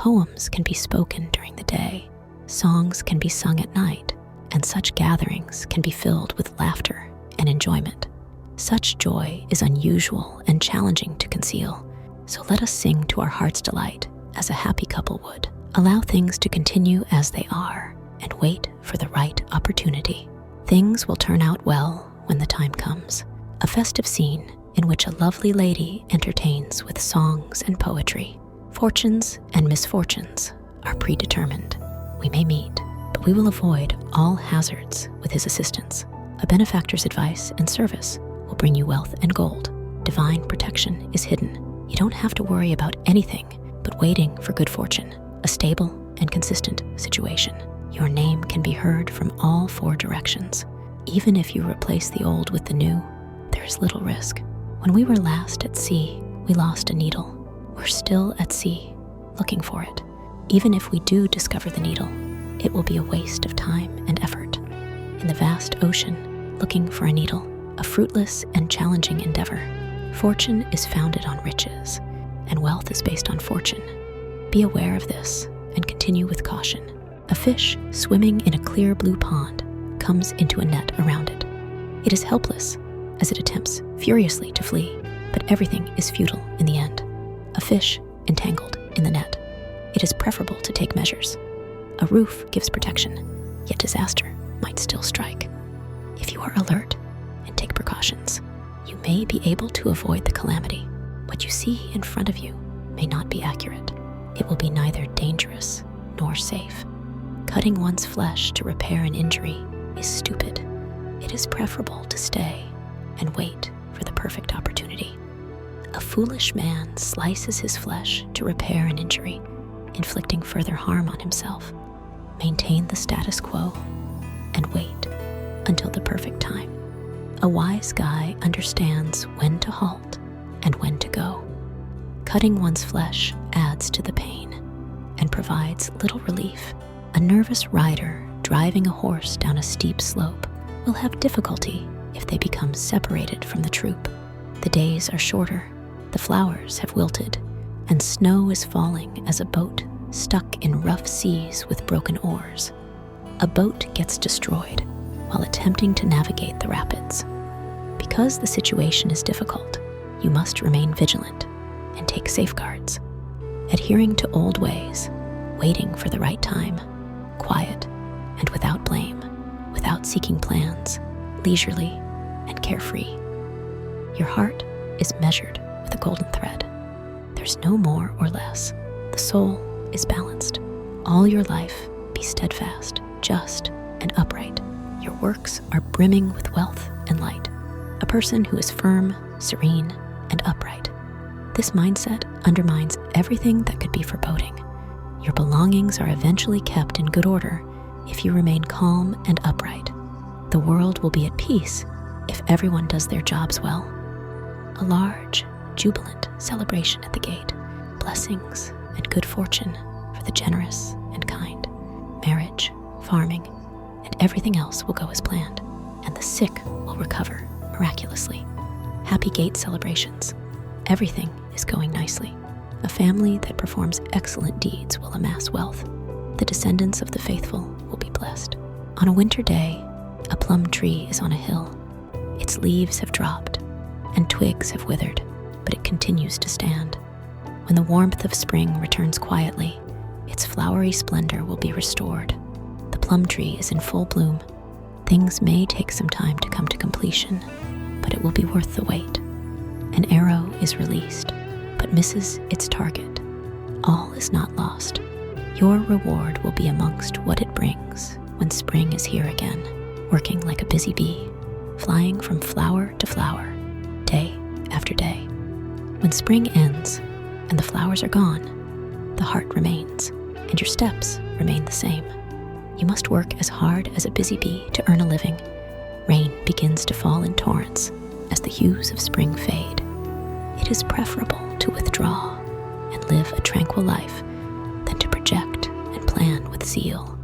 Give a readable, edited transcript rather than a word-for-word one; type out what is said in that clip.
Poems can be spoken during the day, songs can be sung at night, and such gatherings can be filled with laughter and enjoyment. Such joy is unusual and challenging to conceal, so let us sing to our heart's delight as a happy couple would. Allow things to continue as they are and wait for the right opportunity. Things will turn out well when the time comes. A festive scene in which a lovely lady entertains with songs and poetry. Fortunes and misfortunes are predetermined. We may meet, but we will avoid all hazards with his assistance. A benefactor's advice and service will bring you wealth and gold. Divine protection is hidden. You don't have to worry about anything but waiting for good fortune, a stable and consistent situation. Your name can be heard from all 4 directions. Even if you replace the old with the new, there is little risk. When we were last at sea, we lost a needle. We're still at sea, looking for it. Even if we do discover the needle, it will be a waste of time and effort. In the vast ocean, looking for a needle, a fruitless and challenging endeavor. Fortune is founded on riches, and wealth is based on fortune. Be aware of this and continue with caution. A fish swimming in a clear blue pond comes into a net around it. It is helpless as it attempts furiously to flee, but everything is futile in the end. A fish entangled in the net. It is preferable to take measures. A roof gives protection, yet disaster might still strike. If you are alert and take precautions, you may be able to avoid the calamity. What you see in front of you may not be accurate. It will be neither dangerous nor safe. Cutting one's flesh to repair an injury is stupid. It is preferable to stay and wait for the perfect opportunity. A foolish man slices his flesh to repair an injury, inflicting further harm on himself. Maintain the status quo and wait until the perfect time. A wise guy understands when to halt and when to go. Cutting one's flesh adds to the pain and provides little relief. A nervous rider driving a horse down a steep slope will have difficulty if they become separated from the troop. The days are shorter, the flowers have wilted, and snow is falling as a boat stuck in rough seas with broken oars. A boat gets destroyed while attempting to navigate the rapids. Because the situation is difficult, you must remain vigilant and take safeguards, adhering to old ways, waiting for the right time, quiet and without blame, without seeking plans, leisurely and carefree. Your heart is measured with a golden thread. There's no more or less. The soul is balanced. All your life be steadfast, just, and upright. Your works are brimming with wealth and light. A person who is firm, serene, and upright. This mindset undermines everything that could be foreboding. Your belongings are eventually kept in good order if you remain calm and upright. The world will be at peace if everyone does their jobs well. A large, jubilant celebration at the gate. Blessings and good fortune for the generous and kind. Marriage, farming, and everything else will go as planned, and the sick will recover miraculously. Happy gate celebrations. Everything is going nicely. A family that performs excellent deeds will amass wealth. The descendants of the faithful will be blessed. On a winter day, a plum tree is on a hill. Its leaves have dropped, and twigs have withered, but it continues to stand. When the warmth of spring returns quietly, its flowery splendor will be restored. The plum tree is in full bloom. Things may take some time to come to completion, but it will be worth the wait. An arrow is released, but misses its target. All is not lost. Your reward will be amongst what it brings when spring is here again, working like a busy bee, flying from flower to flower, day after day. When spring ends and the flowers are gone, the heart remains, and your steps remain the same. You must work as hard as a busy bee to earn a living. Rain begins to fall in torrents as the hues of spring fade. It is preferable to withdraw and live a tranquil life than to project and plan with zeal.